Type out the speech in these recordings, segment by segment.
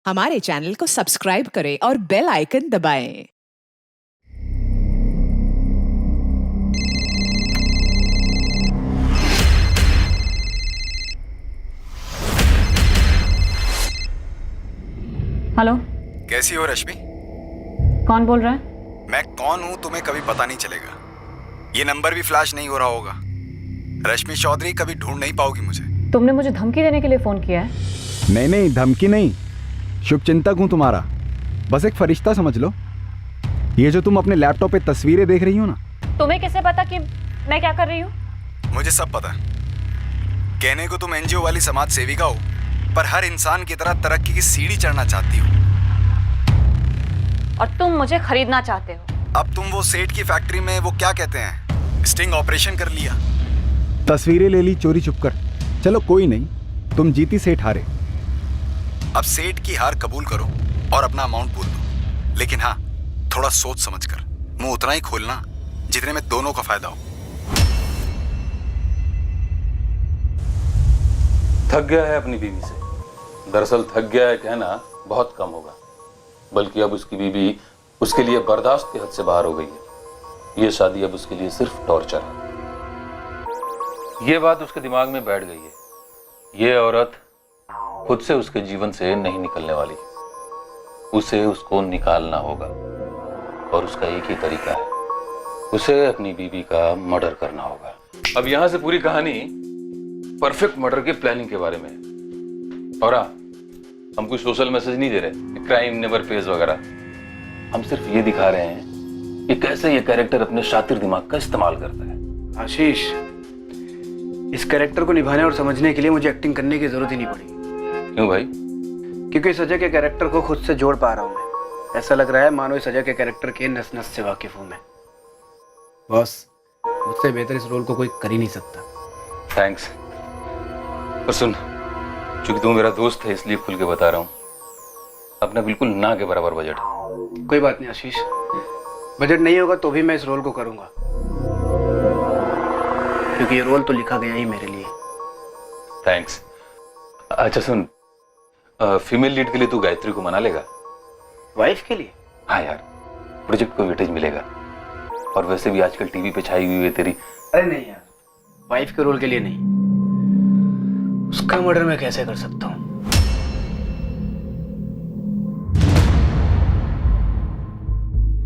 हमारे चैनल को सब्सक्राइब करें और बेल आइकन दबाएं। हेलो, कैसी हो रश्मि? कौन बोल रहा है? मैं कौन हूँ तुम्हें कभी पता नहीं चलेगा। ये नंबर भी फ्लैश नहीं हो रहा होगा। रश्मि चौधरी कभी ढूंढ नहीं पाओगी मुझे। तुमने मुझे धमकी देने के लिए फोन किया है? नहीं, धमकी नहीं, शुभचिंतक हूँ तुम्हारा। बस एक फरिश्ता समझ लो। ये जो तुम अपने लैपटॉप पे तस्वीरें देख रही हो ना, तुम्हें कैसे पता कि मैं क्या कर रही हूँ? मुझे सब पता है। कहने को तुम एनजीओ वाली समाज सेविका हो, पर हर इंसान की तरह तरक्की की सीढ़ी चढ़ना चाहती हो। और तुम मुझे खरीदना चाहते हो। अब तुम वो सेठ की फैक्ट्री में वो क्या कहते हैं, स्टिंग ऑपरेशन कर लिया। तस्वीरें ले ली चोरी छुपकर। चलो कोई नहीं, तुम जीती, सेठ हारे। अब सेठ की हार कबूल करो और अपना अमाउंट बोल दो, लेकिन हाँ, थोड़ा सोच समझ कर मुंह उतना ही खोलना जितने में दोनों का फायदा हो। थक गया है अपनी बीवी से। दरअसल थक गया है कहना बहुत कम होगा, बल्कि अब उसकी बीवी उसके लिए बर्दाश्त के हद से बाहर हो गई है। ये शादी अब उसके लिए सिर्फ टॉर्चर है। ये बात उसके दिमाग में बैठ गई है। ये औरत खुद से उसके जीवन से नहीं निकलने वाली। उसे उसको निकालना होगा, और उसका एक ही तरीका है, उसे अपनी बीवी का मर्डर करना होगा। अब यहां से पूरी कहानी परफेक्ट मर्डर के प्लानिंग के बारे में है। और हाँ, हम कोई सोशल मैसेज नहीं दे रहे, क्राइम नेवर फेज वगैरह। हम सिर्फ ये दिखा रहे हैं कि कैसे ये कैरेक्टर अपने शातिर दिमाग का इस्तेमाल करता है। आशीष, इस कैरेक्टर को निभाने और समझने के लिए मुझे एक्टिंग करने की जरूरत ही नहीं पड़ी। क्यों भाई? क्योंकि इस अजय के कैरेक्टर को खुद से जोड़ पा रहा हूँ मैं। ऐसा लग रहा है मानो इस अजय के कैरेक्टर के नस नस से वाकिफ हूँ मैं। बॉस, मुझसे बेहतर इस रोल को कोई कर ही नहीं सकता। थैंक्स। और सुन, चूंकि तू मेरा दोस्त है इसलिए खुल के बता रहा हूँ, अपना बिल्कुल ना के बराबर बजट है। कोई बात नहीं आशीष, बजट नहीं होगा तो भी मैं इस रोल को करूँगा, क्योंकि ये रोल तो लिखा गया ही मेरे लिए। थैंक्स। अच्छा सुन, फीमेल लीड के लिए तू गायत्री को मना लेगा? वाइफ के लिए? हाँ यार, प्रोजेक्ट को वेटेज मिलेगा। और वैसे भी आजकल टीवी पे छाई हुई है तेरी। अरे नहीं यार, वाइफ के रोल के लिए नहीं। उसका मर्डर मैं कैसे कर सकता हूँ?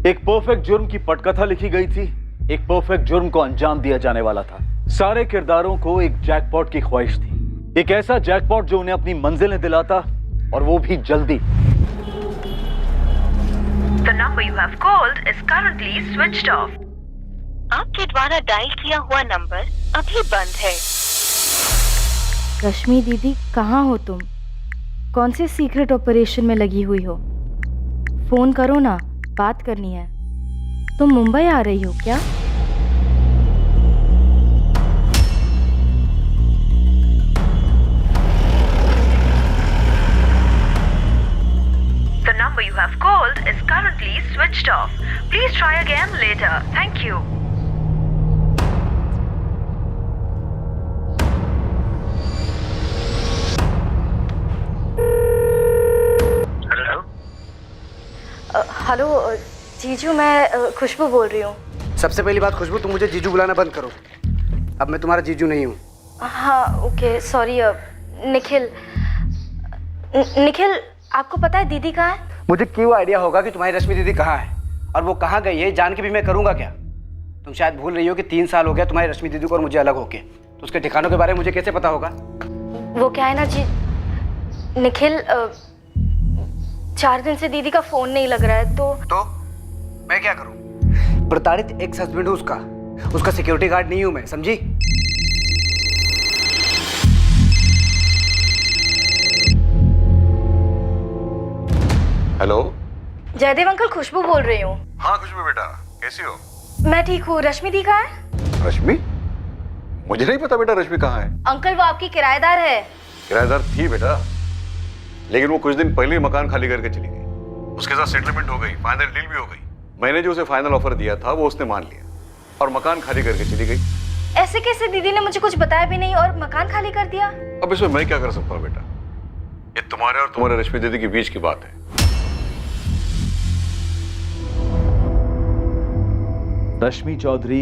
एक परफेक्ट जुर्म की पटकथा लिखी गई थी। एक परफेक्ट जुर्म को अंजाम दिया जाने वाला था। सारे किरदारों को एक जैकपॉट की ख्वाहिश थी, एक ऐसा जैकपॉट जो उन्हें अपनी मंजिलें दिलाता, और वो भी जल्दी। The number you have called is currently switched off. आपके द्वारा डायल किया हुआ नंबर अभी बंद है। रश्मि दीदी, कहाँ हो तुम? कौन से सीक्रेट ऑपरेशन में लगी हुई हो? फोन करो ना, बात करनी है। तुम मुंबई आ रही हो क्या? The number you have called is currently switched off. Please try again later. Thank you. Hello जीजू, मैं खुशबू बोल रही हूँ। सबसे पहली बात खुशबू, तुम मुझे जीजू बुलाना बंद करो। अब मैं तुम्हारा जीजू नहीं हूँ। हाँ ओके, सॉरी। निखिल, आपको पता है दीदी कहाँ है? मुझे क्यों आइडिया होगा कि तुम्हारी रश्मि दीदी कहाँ है और वो कहाँ गई है, जान के भी मैं करूँगा क्या? तुम शायद भूल रही हो कि 3 साल हो गया तुम्हारी रश्मि दीदी को और मुझे अलग होके, तो उसके ठिकानों के बारे में मुझे कैसे पता होगा? वो क्या है ना जी निखिल, 4 दिन से दीदी का फोन नहीं लग रहा है। तो मैं क्या करूं? प्रताड़ित एक्स हस्बैंड हूं उसका सिक्योरिटी गार्ड नहीं हूं मैं, समझी? हेलो जयदेव अंकल, खुशबू बोल रही हूँ। हाँ खुशबू बेटा, कैसी हो? मैं ठीक हूँ। रश्मि दी कहाँ है? रश्मि? मुझे नहीं पता बेटा रश्मि कहाँ है। अंकल, वो आपकी किराएदार है। किराएदार थी बेटा, लेकिन वो कुछ दिन पहले ही मकान खाली करके चली गई। उसके साथ सेटलमेंट हो गई, फाइनल डील भी हो गई। मैंने जो उसे फाइनल ऑफर दिया था वो उसने मान लिया और मकान खाली करके चली गई। ऐसे कैसे? दीदी ने मुझे कुछ बताया भी नहीं और मकान खाली कर दिया। अब इसमें मैं क्या कर सकता हूँ बेटा? ये तुम्हारे और तुम्हारे रश्मि दीदी के बीच की बात है। रश्मि चौधरी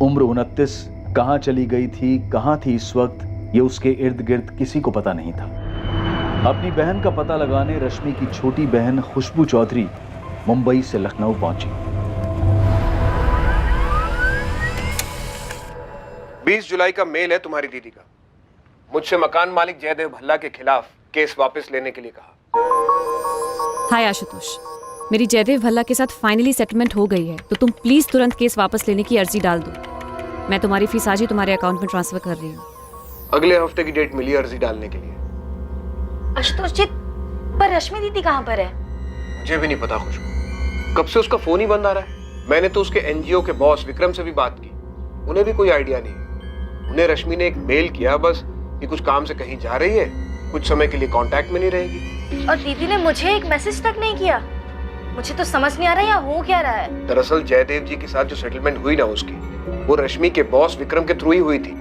उम्र 29 कहां चली गई थी, कहां थी इस वक्त, ये उसके इर्द गिर्द किसी को पता नहीं था। अपनी बहन का पता लगाने रश्मि की छोटी बहन खुशबू चौधरी मुंबई से लखनऊ पहुंची। 20 जुलाई का मेल है तुम्हारी दीदी का। मुझसे मकान मालिक जयदेव भल्ला के खिलाफ केस वापस लेने के लिए कहा। हाय आशुतोष, मेरी जयदेव भल्ला के साथ फाइनली सेटलमेंट हो गई है, तो तुम प्लीज तुरंत केस वापस लेने की अर्जी डाल दो। मैं तुम्हारी फीस आज ही तुम्हारे अकाउंट में ट्रांसफर कर रही हूँ। अगले हफ्ते की डेट मिली अर्जी डालने के लिए। आशुतोष जी, पर रश्मि दीदी कहाँ पर है? मुझे भी नहीं पता खुशबू, कब से उसका फोन ही बंद आ रहा है। मैंने तो उसके एनजीओ के बॉस विक्रम से भी बात की, उन्हें भी कोई आइडिया नहीं। उन्हें रश्मि ने एक मेल किया बस कि कुछ काम से कहीं जा रही है, कुछ समय के लिए कांटेक्ट में नहीं रहेगी। और दीदी ने मुझे एक मैसेज तक नहीं किया। मुझे तो समझ नहीं आ रहा यहाँ हो क्या रहा है। दरअसल जयदेव जी के साथ जो सेटलमेंट हुई ना उसकी, वो रश्मि के बॉस विक्रम के थ्रू ही हुई थी।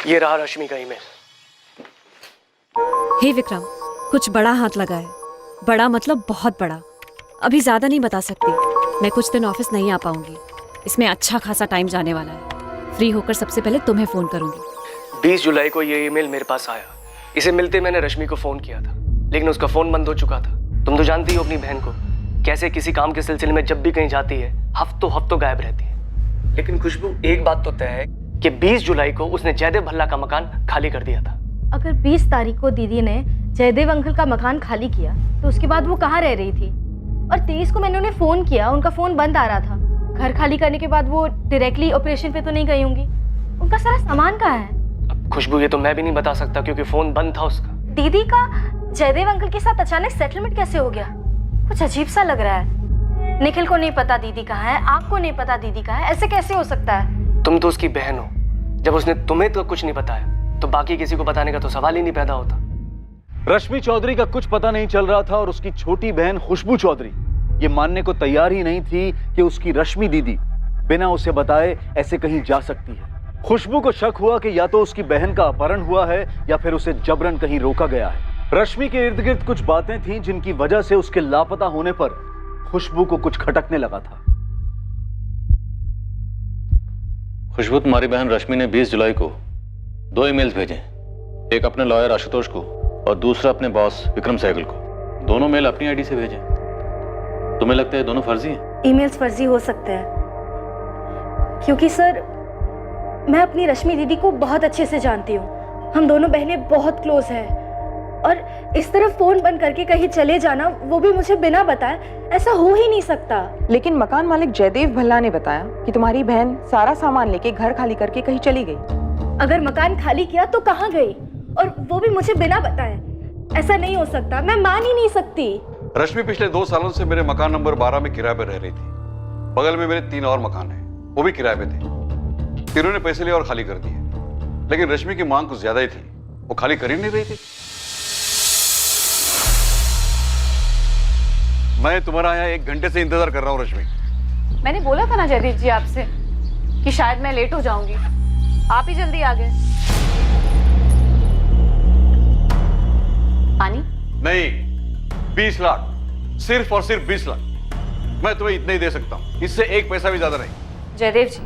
ये रहा रश्मि का ईमेल। हे विक्रम, कुछ बड़ा हाथ लगा है। बड़ा मतलब बहुत बड़ा। अभी ज्यादा नहीं बता सकती, मैं कुछ दिन ऑफिस नहीं आ पाऊंगी। इसमें अच्छा खासा टाइम जाने वाला है। फ्री होकर सबसे पहले तुम्हें फोन करूंगी। 20 जुलाई को ये ईमेल मेरे पास आया। इसे मिलते मैंने रश्मि को फोन किया था, लेकिन उसका फोन बंद हो चुका था। तुम तो जानती हो अपनी बहन को, कैसे किसी काम के सिलसिले में जब भी कहीं जाती है हफ्तों गायब रहती है। लेकिन खुशबू, एक बात तो तय है कि 20 जुलाई को उसने जयदेव भल्ला का मकान खाली कर दिया था। अगर 20 तारीख को दीदी ने जयदेव अंकल का मकान खाली किया तो उसके बाद वो कहाँ रह रही थी? और 23 को मैंने उन्हें फोन किया, उनका फोन बंद आ रहा था। घर खाली करने के बाद वो डायरेक्टली ऑपरेशन पे तो नहीं गई होंगी। उनका सारा सामान कहाँ है? अब खुशबू, ये तो मैं भी नहीं बता सकता क्योंकि फोन बंद था उसका। दीदी का जयदेव अंकल के साथ अचानक सेटलमेंट कैसे हो गया? कुछ अजीब सा लग रहा है। निखिल को नहीं पता दीदी कहाँ है, आपको नहीं पता दीदी कहाँ है, ऐसे कैसे हो सकता है? तुम तो उसकी बहन हो। जब उसने तुम्हें तो कुछ नहीं बताया तो बाकी किसी को बताने का तो सवाल ही नहीं पैदा होता। रश्मि चौधरी का कुछ पता नहीं चल रहा था और उसकी छोटी बहन खुशबू चौधरी ये मानने को तैयार ही नहीं थी कि उसकी रश्मि दीदी बिना उसे बताए ऐसे कहीं जा सकती है। खुशबू को शक हुआ कि या तो उसकी बहन का अपहरण हुआ है या फिर उसे जबरन कहीं रोका गया है। रश्मि के इर्द गिर्द कुछ बातें थीं जिनकी वजह से उसके लापता होने पर खुशबू को कुछ खटकने लगा था। खुशबू, तुम्हारी बहन रश्मि ने 20 जुलाई को 2 ईमेल्स भेजे, एक अपने लॉयर आशुतोष को और दूसरा अपने बॉस विक्रम सहगल को। दोनों मेल अपनी आईडी से भेजे। तुम्हें लगता है दोनों फर्जी हैं? ईमेल्स फर्जी हो सकते हैं क्योंकि सर, मैं अपनी रश्मि दीदी को बहुत अच्छे से जानती हूँ। हम दोनों बहनें बहुत क्लोज हैं और इस तरह फोन बंद करके कहीं चले जाना, वो भी मुझे बिना बताए, ऐसा हो ही नहीं सकता। लेकिन मकान मालिक जयदेव भल्ला ने बताया कि तुम्हारी बहन सारा सामान लेके घर खाली करके कहीं चली गई। अगर मकान खाली किया तो कहाँ गई, और वो भी मुझे बिना बताए? ऐसा नहीं हो सकता, मैं मान ही नहीं सकती। रश्मि पिछले 2 सालों से मेरे मकान नंबर 12 में किराए पर रह रही थी। बगल में मेरे 3 और मकान हैं, वो भी किराए पे थे। तीनों ने पैसे लिए और खाली कर दिए, लेकिन रश्मि की मांग कुछ ज्यादा ही थी, वो खाली कर ही नहीं रही थी। मैं तुम्हारा यहाँ 1 घंटे से इंतजार कर रहा हूँ रश्मि। मैंने बोला था ना जयदीप जी आपसे कि शायद मैं लेट हो जाऊंगी, आप ही जल्दी आ गए। पानी? नहीं, 20 लाख, सिर्फ और सिर्फ 20 लाख। मैं तुम्हें इतना ही दे सकता हूँ, इससे 1 पैसा भी ज्यादा नहीं। जयदेव जी,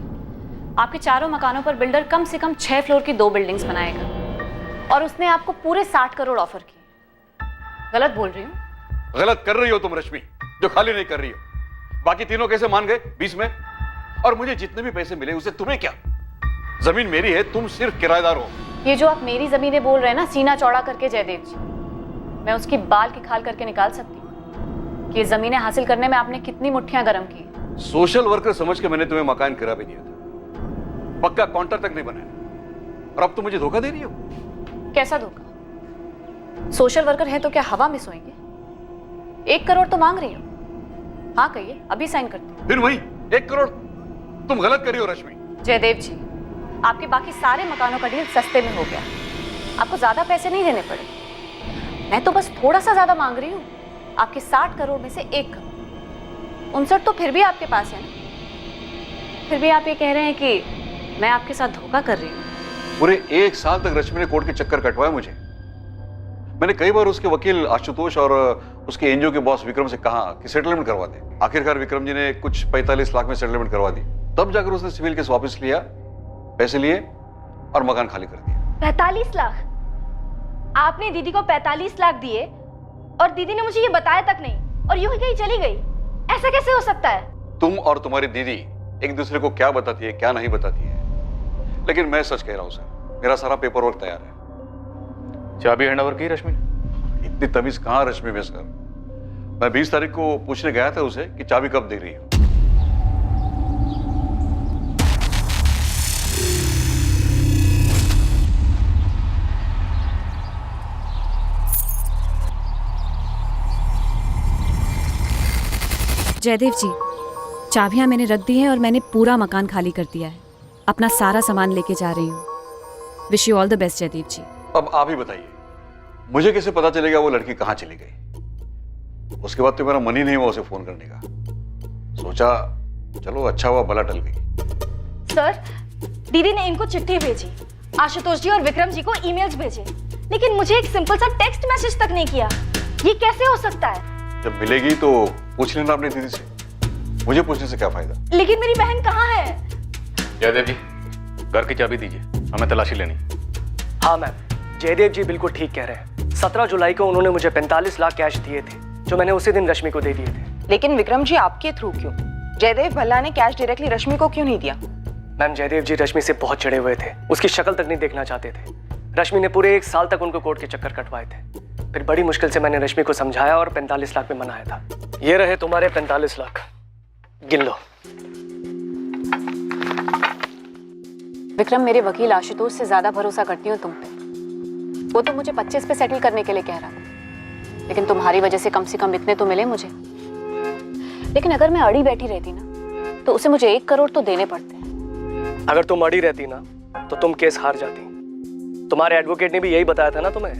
आपके चारों मकानों पर बिल्डर कम से कम 6 फ्लोर की 2 बिल्डिंग्स बनाएगा और उसने आपको पूरे 60 करोड़ ऑफर किए। गलत बोल रही हूँ? गलत कर रही हो तुम रश्मि, जो खाली नहीं कर रही हो। बाकी तीनों कैसे मान गए 20 में? और मुझे जितने भी पैसे मिले उससे तुम्हें क्या? जमीन मेरी है, तुम सिर्फ किराएदार हो। ये जो आप मेरी जमीनें बोल रहे हैं ना, सीना चौड़ा करके जयदेव जी, मैं उसकी बाल की खाल करके निकाल सकती हूँ कि ये जमीनें हासिल करने में आपने कितनी मुट्ठियां गर्म की। सोशल वर्कर समझ के मैंने तुम्हें मकान किराए पे दिया था, पक्का काउंटर तक नहीं बनाया, और अब तुम मुझे धोखा दे रही हो। कैसा धोखा? सोशल वर्कर है तो क्या हवा में सोएंगे? 1 करोड़ तो मांग रही हो। हाँ कहिए, अभी साइन करती हूँ। फिर वही 1 करोड़? तुम गलत कर रही हो रश्मि। जयदेव जी, आपके बाकी सारे मकानों का डील सस्ते में हो गया, आपको ज्यादा पैसे नहीं देने पड़े। मैं तो बस थोड़ा सा ज्यादा मांग रही हूँ, आपके 60 करोड़ में से 1 करोड़। 59 तो फिर भी आपके पास है ना। फिर भी आप ये कह रहे हैं कि मैं आपके साथ धोखा कर रही हूँ। पूरे 1 साल तक रश्मि ने कोर्ट के चक्कर कटवाए मुझे। मैंने कई बार उसके वकील आशुतोष और उसके एनजीओ के बॉस विक्रम से कहा कि सेटलमेंट करवा दे। आखिरकार विक्रम जी ने कुछ 45 लाख में सेटलमेंट करवा दी। तब जाकर उसने सिविल केस वापस लिया, पैसे लिए और मकान खाली कर दिया। 45 लाख? आपने दीदी को 45 लाख दिए और दीदी ने मुझे ये बताया तक नहीं और यूं ही कहीं चली गई? ऐसा कैसे हो सकता है? तुम और तुम्हारी दीदी एक दूसरे को क्या बताती है क्या नहीं बताती है, लेकिन मैं सच कह रहा हूं सर, मेरा सारा पेपर वर्क तैयार है। चाबी हैंड ओवर की रश्मि ने? इतनी तमीज कहां रश्मि में सर। मैं 20 तारीख को पूछने गया था उसे कि चाबी कब दे रही हो। जयदेव जी, चाबियां मैंने रख दी हैं और मैंने पूरा मकान खाली कर दिया है। अपना सारा सामान लेके जा रही हूँ। Wish you all the best Jaidev ji. अब आप ही बताइए, मुझे कैसे पता चलेगा वो लड़की कहां चली गई? उसके बाद तो मेरा मन ही नहीं हुआ उसे फोन करने का। सोचा चलो अच्छा हुआ भला टल गई। सर, दीदी ने इनको चिट्ठी भेजी, आशुतोष जी और विक्रम जी को ईमेल्स भेजे, लेकिन मुझे एक सिंपल सा टेक्स्ट मैसेज तक नहीं किया। ये कैसे हो सकता है? जब मिलेगी तो पूछ लेना अपनी दीदी से, मुझे पूछने से क्या फायदा। लेकिन मेरी बहन कहाँ है? जयदेव जी, घर की चाबी दीजिए, हमें तलाशी लेनी। हाँ मैम, जयदेव जी बिल्कुल ठीक कह रहे हैं। 17 जुलाई को उन्होंने मुझे 45 लाख कैश दिए थे, जो मैंने उसी दिन रश्मि को दे दिए थे। लेकिन विक्रम जी आपके थ्रू क्यों? जयदेव भल्ला ने कैश डायरेक्टली रश्मि को क्यों नहीं दिया? मैम, जयदेव जी रश्मि से बहुत चिढ़े हुए थे, उसकी शक्ल तक नहीं देखना चाहते थे। रश्मि ने पूरे 1 साल तक उनको कोर्ट के चक्कर कटवाए थे। फिर बड़ी मुश्किल से मैंने रश्मि को समझाया और 45 लाख में मनाया था। ये रहे तुम्हारे 45 लाख, गिन लो। विक्रम, मेरे वकील आशुतोष से ज्यादा भरोसा करती हूँ तुम पे। वो तो मुझे 25 पे सेटल करने के लिए कह रहा था, लेकिन तुम्हारी वजह से कम इतने तो मिले मुझे। लेकिन अगर मैं अड़ी बैठी रहती ना, तो उसे मुझे 1 करोड़ तो देने पड़ते। अगर तुम अड़ी रहती ना, तो तुम केस हार जाती। तुम्हारे एडवोकेट ने भी यही बताया था ना तुम्हें?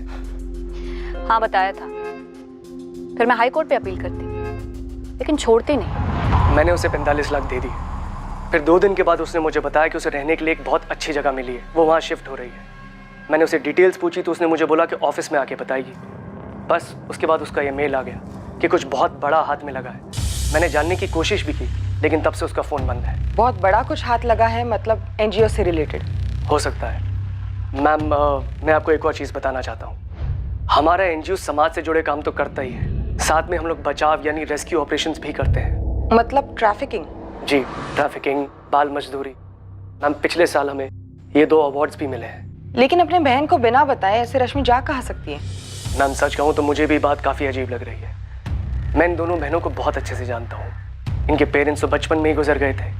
हाँ, बताया था। फिर मैं हाई कोर्ट पे अपील करती, लेकिन छोड़ती नहीं। मैंने उसे 45 लाख दे दी। फिर 2 दिन के बाद उसने मुझे बताया कि उसे रहने के लिए एक बहुत अच्छी जगह मिली है, वो वहाँ शिफ्ट हो रही है। मैंने उसे डिटेल्स पूछी तो उसने मुझे बोला कि ऑफिस में आके बताएगी। बस उसके बाद उसका ये मेल आ गया कि कुछ बहुत बड़ा हाथ में लगा है। मैंने जानने की कोशिश भी की, लेकिन तब से उसका फ़ोन बंद है। बहुत बड़ा कुछ हाथ लगा है, मतलब एनजीओ से रिलेटेड? हो सकता है मैम। मैं आपको एक और चीज़ बताना चाहता हूँ। हमारा एनजीओ समाज से जुड़े काम तो करता ही है, साथ में हम लोग बचाव यानी रेस्क्यू ऑपरेशंस भी करते हैं। मतलब ट्रैफिकिंग? जी, ट्रैफिकिंग, बाल मजदूरी। मैम, पिछले साल हमें ये 2 अवार्ड्स भी मिले हैं। लेकिन अपने बहन को बिना बताए ऐसे रश्मि जा कहाँ सकती है? मैम, सच कहूँ तो मुझे भी बात काफ़ी अजीब लग रही है। मैं इन दोनों बहनों को बहुत अच्छे से जानता हूँ। इनके पेरेंट्स तो बचपन में ही गुजर गए थे।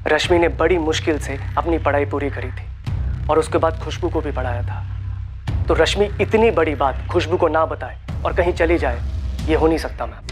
रश्मि ने बड़ी मुश्किल से अपनी पढ़ाई पूरी करी थी और उसके बाद खुशबू को भी पढ़ाया था। तो रश्मि इतनी बड़ी बात खुशबू को ना बताए और कहीं चली जाए, ये हो नहीं सकता मैम।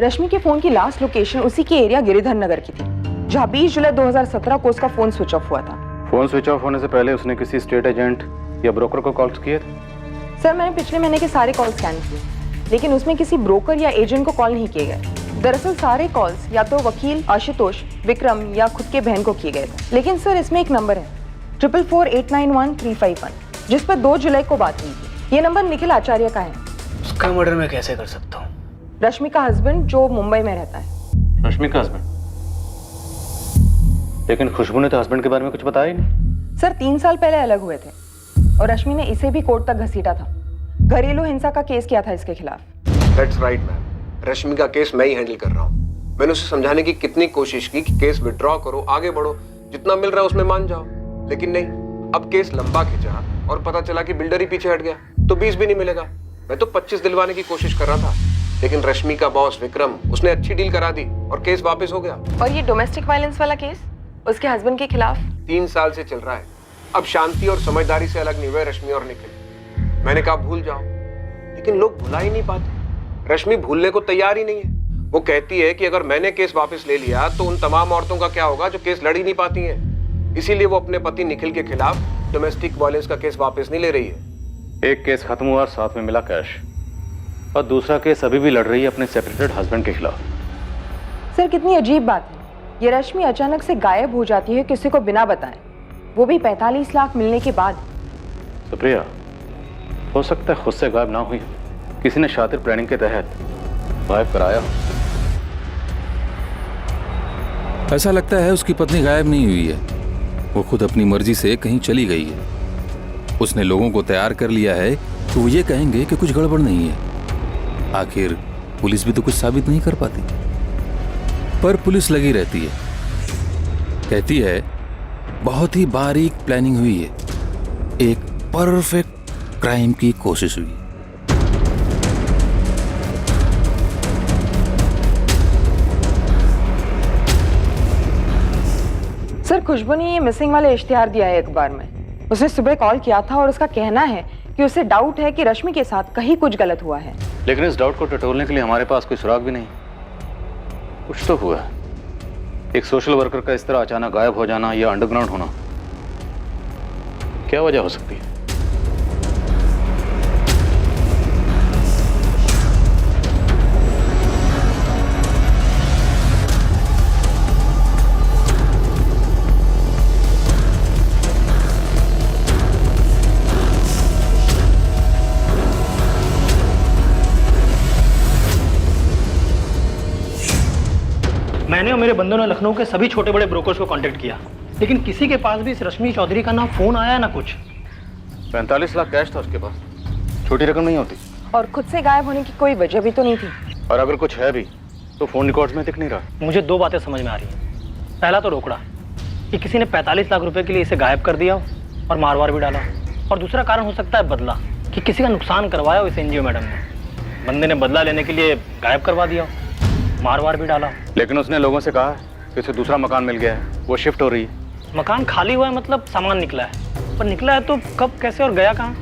रश्मि के फोन की लास्ट लोकेशन उसी के एरिया गिरिधर नगर की थी, जहाँ 20 जुलाई 2017 को उसका फोन स्विच ऑफ हुआ था। फोन स्विच ऑफ होने से पहले उसने किसी स्टेट एजेंट या ब्रोकर को कॉल्स किए थे? सर, मैंने पिछले महीने के सारे कॉल स्कैन किए, लेकिन उसमें किसी ब्रोकर या एजेंट को कॉल नहीं किए गए। दरअसल सारे कॉल्स या तो वकील आशुतोष, विक्रम या खुद के बहन को किए गए थे। लेकिन सर, इसमें एक नंबर है 444891 जिस पर 2 जुलाई को बात हुई थी। ये नंबर निखिल आचार्य का है। उसका मर्डर मैं कैसे कर सकता हूँ? रश्मि का हस्बैंड जो मुंबई में रहता है। रश्मि का हस्बैंड? लेकिन खुशबू ने तो हस्बैंड के बारे में कुछ बताया ही नहीं। सर, 3 साल पहले अलग हुए थे और रश्मि ने इसे भी कोर्ट तक घसीटा था। घरेलू हिंसा का केस किया था इसके खिलाफ। दैट्स राइट मैम, रश्मि का केस मैं ही हैंडल कर रहा हूँ। मैंने उसे समझाने की कितनी कोशिश की कि केस विड्रॉ करो, आगे बढ़ो, जितना मिल रहा है उसमें मान जाओ, लेकिन नहीं। अब केस लंबा खिंचा और पता चला कि बिल्डर ही पीछे हट गया, तो 20 भी नहीं मिलेगा। मैं तो 25 दिलवाने की कोशिश कर रहा था, लेकिन रश्मि का बॉस विक्रम उसने अच्छी डील करा दी और केस वापस हो गया। और ये डोमेस्टिक वायलेंस वाला केस उसके हस्बैंड के खिलाफ 3 साल से चल रहा है। अब शांति और समझदारी से अलग नहीं हुए रश्मि और निखिल। मैंने कहा भूल जाओ, लेकिन लोग भुला ही नहीं पाते। रश्मि भूलने को तैयार ही नहीं है। वो कहती है कि अगर मैंने केस वापस ले लिया तो उन तमाम औरतों का क्या होगा जो केस लड़ ही नहीं पाती हैं। इसीलिए वो अपने पति निखिल के खिलाफ डोमेस्टिक वायलेंस का केस वापस नहीं ले रही है। एक केस खत्म हुआ और साथ में मिला कैश, और दूसरा केस अभी भी लड़ रही है अपने सेपरेटेड हस्बैंड के खिलाफ। सर कितनी अजीब बात है, ये रश्मि अचानक से गायब हो जाती है किसी को बिना बताए, वो भी 45 लाख मिलने के बाद। सुप्रिया, हो सकता है खुद से गायब ना हुई, किसी ने शातिर प्लानिंग के तहत गायब कराया। ऐसा लगता है उसकी पत्नी गायब नहीं हुई है, वो खुद अपनी मर्जी से कहीं चली गई है। उसने लोगों को तैयार कर लिया है तो वो ये कहेंगे कि कुछ गड़बड़ नहीं है। आखिर पुलिस भी तो कुछ साबित नहीं कर पाती, पर पुलिस लगी रहती है, कहती है बहुत ही बारीक प्लानिंग हुई है, एक परफेक्ट क्राइम की कोशिश हुई। सर खुशबू ने ये मिसिंग वाले इश्तिहार दिया है अखबार में। उसने सुबह कॉल किया था और उसका कहना है कि उसे डाउट है कि रश्मि के साथ कहीं कुछ गलत हुआ है। लेकिन इस डाउट को टटोलने के लिए हमारे पास कोई सुराग भी नहीं। कुछ तो हुआ है। एक सोशल वर्कर का इस तरह अचानक गायब हो जाना या अंडरग्राउंड होना, क्या वजह हो सकती है? मैंने और मेरे बंदों ने लखनऊ के सभी छोटे बड़े ब्रोकर्स को कांटेक्ट किया, लेकिन किसी के पास भी इस रश्मि चौधरी का ना फोन आया ना कुछ। 45 लाख कैश था उसके पास, छोटी रकम नहीं होती। और खुद से गायब होने की कोई वजह भी तो नहीं थी। और अगर कुछ है भी तो फोन रिकॉर्ड्स में दिख नहीं रहा। मुझे 2 बातें समझ में आ रही हैं। पहला तो रोकड़ा कि किसी ने 45 लाख रुपए के लिए इसे गायब कर दिया और मारवार भी डाला, और दूसरा कारण हो सकता है बदला, कि किसी का नुकसान करवाया हो इस एनजीओ मैडम ने। बंदे ने बदला लेने के लिए गायब करवा दिया, मारवार भी डाला। लेकिन उसने लोगों से कहा कि उसे दूसरा मकान मिल गया है, वो शिफ्ट हो रही है। मकान खाली हुआ है मतलब सामान निकला है, पर निकला है तो कब, कैसे और गया कहाँ?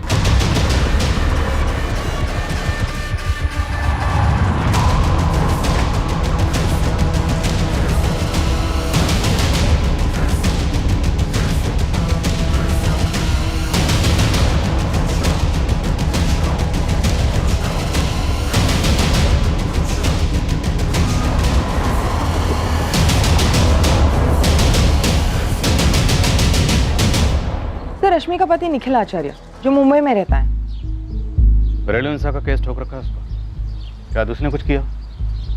रश्मि का पति निखिल आचार्य जो मुंबई में रहता है। घरेलू हिंसा का केस ठोक रखा है उसको, क्या उसने कुछ किया?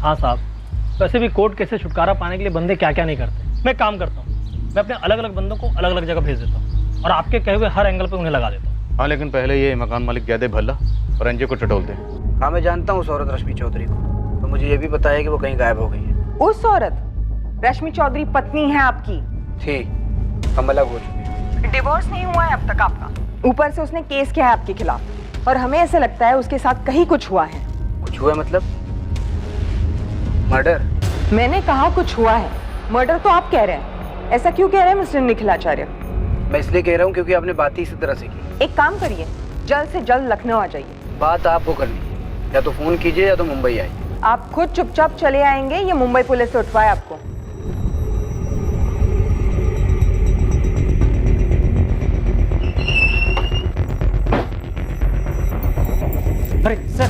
हाँ साहब, वैसे भी कोर्ट केस से छुटकारा पाने के लिए बंदे क्या क्या नहीं करते। मैं काम करता हूँ, मैं अपने अलग अलग बंदों को अलग अलग जगह भेज देता हूँ और आपके कहे हुए हर एंगल पे उन्हें लगा देता हूँ। हाँ, लेकिन पहले ये मकान मालिक गैदे भल्ला और एनजीओ को टटोलते हैं। हाँ, मैं जानता हूँ उस औरत रश्मि चौधरी को, तो मुझे ये भी पता है कि वो कहीं गायब हो गई है। उस औरत रश्मि चौधरी पत्नी है आपकी? थी, हम अलग हो चुके हैं। डिवोर्स नहीं हुआ है अब तक आपका, ऊपर से उसने केस किया है आपके खिलाफ, और हमें ऐसे लगता है उसके साथ कहीं कुछ हुआ है। कुछ हुआ मतलब? मर्डर? मैंने कहा कुछ हुआ है, मर्डर तो आप कह रहे हैं। ऐसा क्यों कह रहे हैं मिस्टर निखिल आचार्य? मैं इसलिए कह रहा हूँ क्योंकि आपने बात ही इसी तरह से की। एक काम करिए, जल्द से जल्द लखनऊ आ जाइए। बात आपको करनी है, या तो फोन कीजिए या तो मुंबई आइए। आप खुद चुपचाप चले आएंगे या मुंबई पुलिस से उठवाए आपको? अरे सर,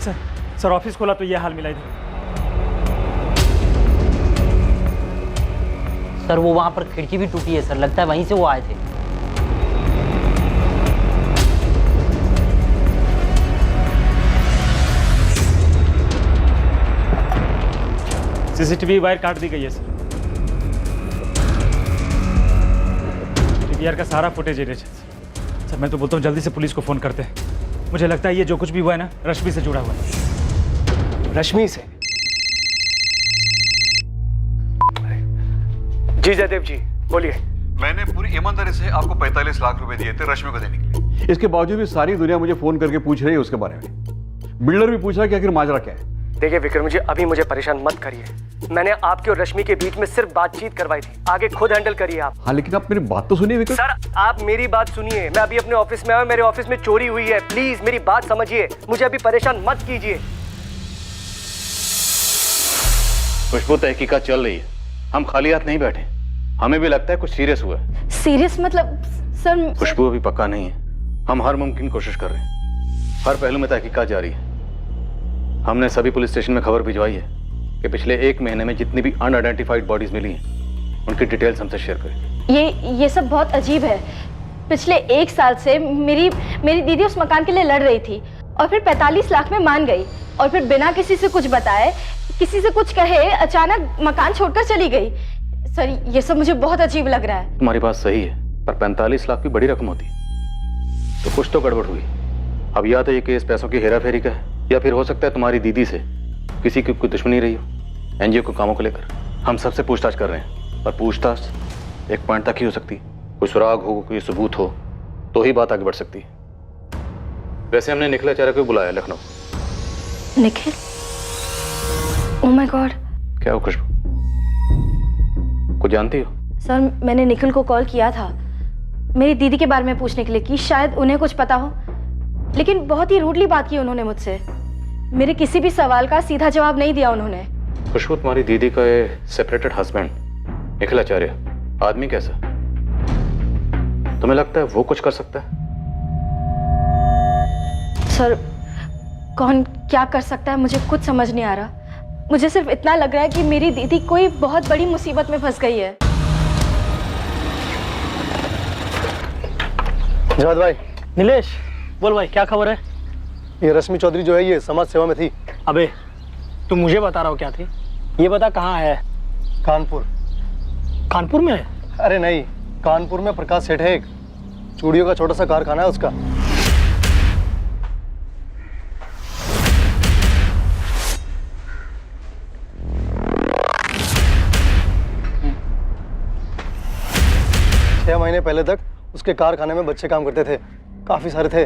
सर सर ऑफिस खोला तो ये हाल मिला इधर। सर वो वहां पर खिड़की भी टूटी है सर, लगता है वहीं से वो आए थे। सीसीटीवी वायर काट दी गई है सर। टीवीआर का सारा फुटेज है सर। मैं तो बोलता हूँ जल्दी से पुलिस को फोन करते हैं। मुझे लगता है ये जो कुछ भी हुआ है ना, रश्मि से जुड़ा हुआ है। रश्मि से? जी जयदेव जी बोलिए। मैंने पूरी ईमानदारी से आपको 45 लाख रुपए दिए थे रश्मि को देने के लिए। इसके बावजूद भी सारी दुनिया मुझे फोन करके पूछ रही है उसके बारे में। बिल्डर भी पूछ रहा है कि आखिर माजरा क्या है। देखिए विक्रम जी, अभी मुझे परेशान मत करिए। मैंने आपके और रश्मि के बीच में सिर्फ बातचीत करवाई थी, आगे खुद हैंडल करिए आप। हाँ लेकिन आप मेरी बात तो सुनिए विक्रम। सर आप मेरी बात सुनिए, मैं अभी अपने ऑफिस में आया, मेरे ऑफिस में चोरी हुई है, प्लीज मेरी बात समझिए, मुझे अभी परेशान मत कीजिए। खुशबू, तहकीकात चल रही है, हम खाली हाथ नहीं बैठे, हमें भी लगता है कुछ सीरियस हुआ है। सीरियस मतलब सर? खुशबू अभी पक्का नहीं है, हम हर मुमकिन कोशिश कर रहे हैं, हर पहलू में तहकीकात जारी है। हमने सभी पुलिस स्टेशन में खबर भिजवाई है कि पिछले 1 महीने में जितनी भी अनआइडेंटिफाइड बॉडीज मिली हैं उनकी डिटेल्स हमसे शेयर करें। ये सब बहुत अजीब है। पिछले 1 साल से मेरी दीदी उस मकान के लिए लड़ रही थी और फिर 45 लाख में मान गई और फिर बिना किसी से कुछ बताए, किसी से कुछ कहे, अचानक मकान छोड़कर चली गई। सर ये सब मुझे बहुत अजीब लग रहा है। तुम्हारी बात सही है, पर 45 लाख भी बड़ी रकम होती, तो कुछ तो गड़बड़ हुई। अब या तो ये केस पैसों की हेरा फेरी का है, या फिर हो सकता है तुम्हारी दीदी से किसी की कोई दुश्मनी रही हो एनजीओ के कामों को लेकर। हम सबसे पूछताछ कर रहे हैं, पर पूछताछ एक पॉइंट तक ही हो सकती है। कोई सुराग हो, कोई सबूत हो तो ही बात आगे बढ़ सकती है। वैसे हमने निखिल आचार्य को बुलाया Lucknow. Nikhil? Oh my God. क्या हो खुशबू, कुछ जानती हो? सर मैंने निखिल को कॉल किया था मेरी दीदी के बारे में पूछने के लिए कि शायद उन्हें कुछ पता हो, लेकिन बहुत ही रूडली बात की उन्होंने मुझसे। मेरे किसी भी सवाल का सीधा जवाब नहीं दिया उन्होंने। खुशबू, तुम्हारी दीदी का सेपरेटेड हस्बैंड निखिल आचार्य आदमी कैसा, तुम्हें लगता है वो कुछ कर सकता है? सर कौन क्या कर सकता है मुझे कुछ समझ नहीं आ रहा। मुझे सिर्फ इतना लग रहा है कि मेरी दीदी कोई बहुत बड़ी मुसीबत में फंस गई है। जवाद भाई। नीलेश बोल भाई, क्या खबर है? ये रश्मि चौधरी जो है ये समाज सेवा में थी। अबे तुम मुझे बता रहा हो क्या थी? ये बता कहाँ है? कानपुर। कानपुर में है? अरे नहीं, कानपुर में प्रकाश सेठ है, एक चूड़ियों का छोटा सा कारखाना है उसका। छह महीने पहले तक उसके कारखाने में बच्चे काम करते थे, काफी सारे थे।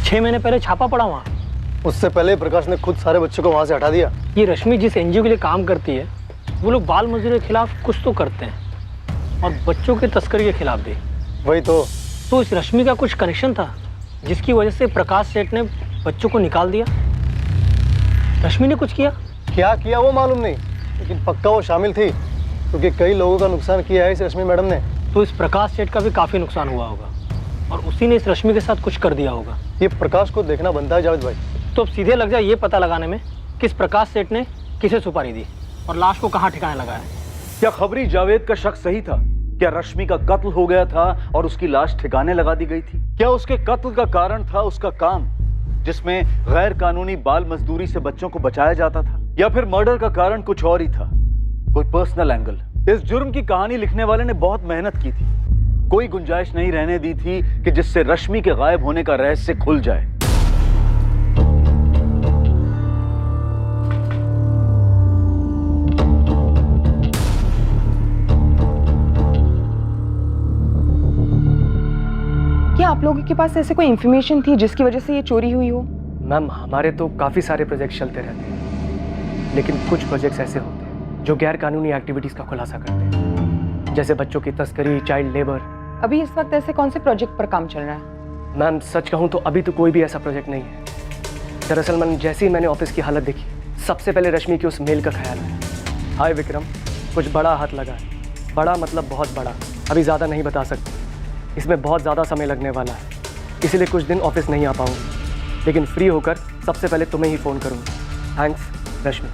6 महीने पहले छापा पड़ा वहाँ? उससे पहले प्रकाश ने खुद सारे बच्चों को वहां से हटा दिया। ये रश्मि जिस एनजीओ के लिए काम करती है वो लोग बाल मजदूरी के खिलाफ कुछ तो करते हैं और बच्चों के तस्करी के खिलाफ भी। वही तो इस रश्मि का कुछ कनेक्शन था जिसकी वजह से प्रकाश सेठ ने बच्चों को निकाल दिया। रश्मि ने कुछ किया? क्या किया वो मालूम नहीं, लेकिन पक्का वो शामिल थी, क्योंकि कई लोगों का नुकसान किया है इस रश्मि मैडम ने। तो इस प्रकाश सेठ का भी काफी नुकसान हुआ होगा और उसी ने इस रश्मि के साथ कुछ कर दिया होगा। ये प्रकाश को देखना बनता है जावेद भाई। तो अब सीधे लग जाए ये पता लगाने में किस प्रकाश सेठ ने किसे सुपारी दी और लाश को कहाँ ठिकाने लगाया। क्या खबरी जावेद का शक सही था? क्या रश्मि का कत्ल हो गया था और उसकी लाश ठिकाने लगा दी गई थी? क्या उसके कत्ल का कारण था उसका काम जिसमें गैर कानूनी बाल मजदूरी से बच्चों को बचाया जाता था, या फिर मर्डर का कारण कुछ और ही था, कोई पर्सनल एंगल? इस जुर्म की कहानी लिखने वाले ने बहुत मेहनत की थी, कोई गुंजाइश नहीं रहने दी थी कि जिससे रश्मि के गायब होने का रहस्य खुल जाए। क्या आप लोगों के पास ऐसे कोई इंफॉर्मेशन थी जिसकी वजह से ये चोरी हुई हो? मैम हमारे तो काफ़ी सारे प्रोजेक्ट चलते रहते हैं, लेकिन कुछ प्रोजेक्ट्स ऐसे होते हैं जो गैर कानूनी एक्टिविटीज़ का खुलासा करते हैं, जैसे बच्चों की तस्करी, चाइल्ड लेबर। अभी इस वक्त ऐसे कौन से प्रोजेक्ट पर काम चल रहा है? मैम सच कहूँ तो अभी तो कोई भी ऐसा प्रोजेक्ट नहीं है। दरअसल मैम जैसे ही मैंने ऑफिस की हालत देखी, सबसे पहले रश्मि के उस मेल का ख्याल आया। हाय विक्रम, कुछ बड़ा हाथ लगा है। बड़ा मतलब बहुत बड़ा, अभी ज़्यादा नहीं बता सकते, इसमें बहुत ज़्यादा समय लगने वाला है, इसीलिए कुछ दिन ऑफिस नहीं आ पाऊँगी, लेकिन फ्री होकर सबसे पहले तुम्हें ही फ़ोन करूँगा। थैंक्स रश्मि।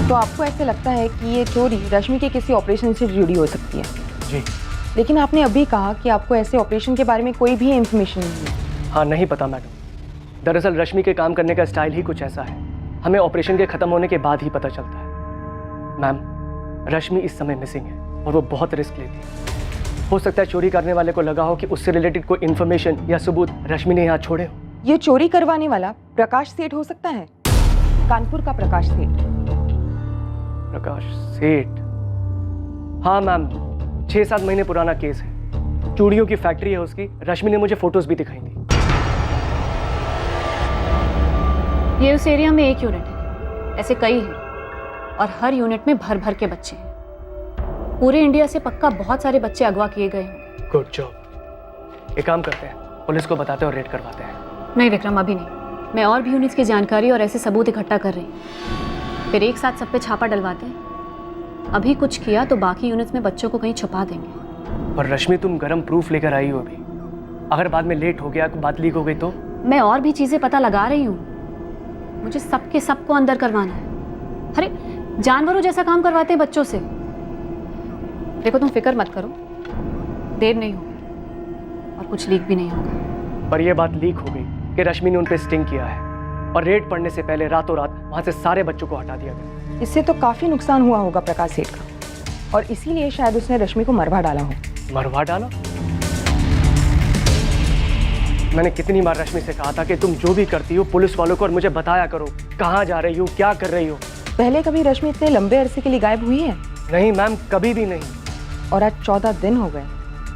तो आपको ऐसे लगता है कि ये चोरी रश्मि के किसी ऑपरेशन से जुड़ी हो सकती है? जी। लेकिन आपने अभी कहा कि आपको ऐसे ऑपरेशन के बारे में कोई भी इंफॉर्मेशन नहीं है। हाँ नहीं पता मैडम, दरअसल रश्मि के काम करने का स्टाइल ही कुछ ऐसा है, हमें ऑपरेशन के ख़त्म होने के बाद ही पता चलता है। मैम रश्मि इस समय मिसिंग है और वो बहुत रिस्क लेती है। हो सकता है चोरी करने वाले को लगा हो कि उससे रिलेटेड कोई इन्फॉर्मेशन या सबूत रश्मि ने यहाँ छोड़े हो। ये चोरी करवाने वाला प्रकाश सेठ हो सकता है, कानपुर का प्रकाश सेठ। प्रकाश सेठ? हाँ मैम, 6-7 महीने पुराना केस है, चूड़ियों की फैक्ट्री है उसकी, रश्मि ने मुझे फोटोज भी दिखाई थी। ये उस एरिया में एक यूनिट है, ऐसे कई हैं और हर यूनिट में भर भर के बच्चे हैं। पूरे इंडिया से पक्का बहुत सारे बच्चे अगवा किए गए होंगे। Good job. एक काम करते हैं, पुलिस को बताते हैं और रेड करवाते हैं। नहीं विक्रम, अभी नहीं। मैं और भी यूनिट्स की जानकारी और ऐसे सबूत इकट्ठा कर रही हूँ, फिर एक साथ सब पे छापा डलवाते हैं। अभी कुछ किया तो बाकी यूनिट्स में बच्चों को कहीं छुपा देंगे। पर रश्मि, तुम गरम प्रूफ लेकर आई हो अभी, अगर बाद में लेट हो गया, बात लीक हो गई तो? मैं और भी चीजें पता लगा रही हूँ, मुझे सबके सबको अंदर करवाना है। अरे जानवरों जैसा काम करवाते हैं बच्चों से। देखो तुम फिक्र मत करो, देर नहीं होगी और कुछ लीक भी नहीं होगा। पर यह बात लीक हो गई कि रश्मि ने उन पे स्टिंग किया है और रेड पड़ने से पहले रातों रात वहां से सारे बच्चों को हटा दिया गया। इससे तो काफी नुकसान हुआ होगा प्रकाश सेठ का, और इसीलिए शायद उसने रश्मि को मरवा डाला हो। मरवा डाला? मैंने कितनी बार रश्मि से कहा था कि तुम जो भी करती हो पुलिस वालों को और मुझे बताया करो, कहाँ जा रही हो, क्या कर रही हो। पहले कभी रश्मि इतने लंबे अरसे के लिए गायब हुई है? नहीं मैम, कभी भी नहीं। और आज 14 दिन हो गए।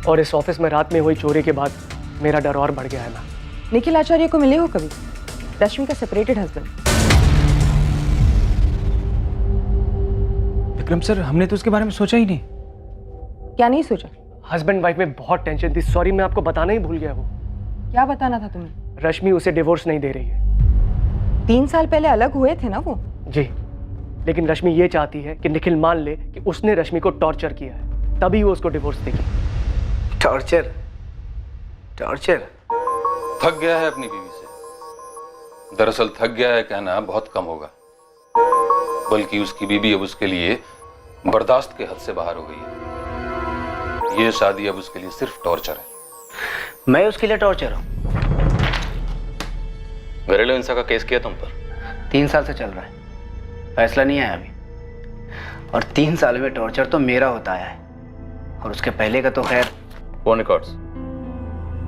और इस ऑफिस में रात में हुई चोरी के बाद मेरा डर और बढ़ गया है मैम। निखिल आचार्य को मिले हो कभी? रश्मि का सेपरेटेड हस्बैंड। विक्रम सर, हमने तो उसके बारे में सोचा ही नहीं। क्या नहीं सोचा? हस्बैंड वाइफ में बहुत टेंशन थी। सॉरी, मैं आपको बताना ही भूल गया हूँ। क्या बताना था तुम्हें? रश्मि उसे डिवोर्स नहीं दे रही है। 3 साल पहले अलग हुए थे ना वो? जी, लेकिन रश्मि ये चाहती है कि निखिल मान ले कि उसने रश्मि को टॉर्चर किया है, तभी वो उसको डिवोर्स देगी। टॉर्चर? टॉर्चर? थक गया है अपनी बीवी से। दरअसल थक गया है कहना बहुत कम होगा, बल्कि उसकी बीवी अब उसके लिए बर्दाश्त के हद से बाहर हो गई है। ये शादी अब उसके लिए सिर्फ टॉर्चर है। मैं उसके लिए टॉर्चर हूँ? घरेलू हिंसा का केस किया तुम पर? 3 साल से चल रहा है, फैसला नहीं आया अभी। और 3 साल में टॉर्चर तो मेरा होता आया है, और उसके पहले का तो खैर। Phone records.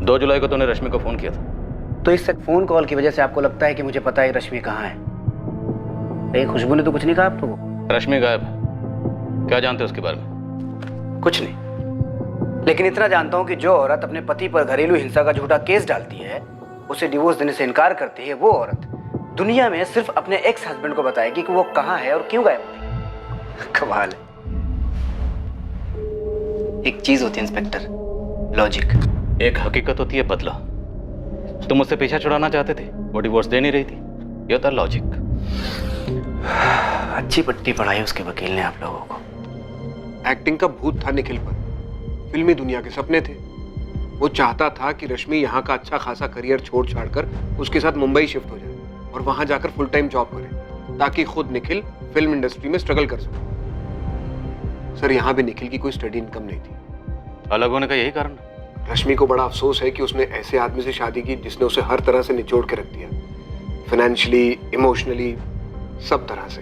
2 जुलाई को तूने रश्मि को फोन किया था। तो इस फोन कॉल की वजह से आपको लगता है कि मुझे पता है रश्मि कहाँ है? नहीं, खुशबू ने तो कुछ नहीं कहा आपको? रश्मि गायब है, क्या जानते हो उसके बारे में? कुछ नहीं, लेकिन इतना जानता हूँ कि जो औरत अपने पति पर घरेलू हिंसा का झूठा केस डालती है, उसे डिवोर्स देने से इनकार करती है, वो औरत दुनिया में सिर्फ अपने एक्स हस्बैंड को बताएगी कि वो कहाँ है और क्यों गायब हुई। कमाल है। एक चीज होती है इंस्पेक्टर, लॉजिक। एक हकीकत होती है बदला। तुम मुझसे पीछा छुड़ाना चाहते थे, वो डिवोर्स दे नहीं रही थी, ये था लॉजिक। अच्छी पट्टी पढ़ाई उसके वकील ने आप लोगों को। एक्टिंग का भूत था निखिल पर, फिल्मी दुनिया के सपने थे। वो चाहता था कि रश्मि यहाँ का अच्छा खासा करियर छोड़ छाड़ कर उसके साथ मुंबई शिफ्ट हो जाए और वहां जाकर फुल टाइम जॉब करे, ताकि खुद निखिल फिल्म इंडस्ट्री में स्ट्रगल कर सके। सर, यहाँ भी निखिल की कोई स्टडी इनकम नहीं थी। अलग होने का यही कारण? रश्मि को बड़ा अफसोस है कि उसने ऐसे आदमी से शादी की जिसने उसे हर तरह से निचोड़ के रख दिया, फाइनेंशियली, इमोशनली, सब तरह से।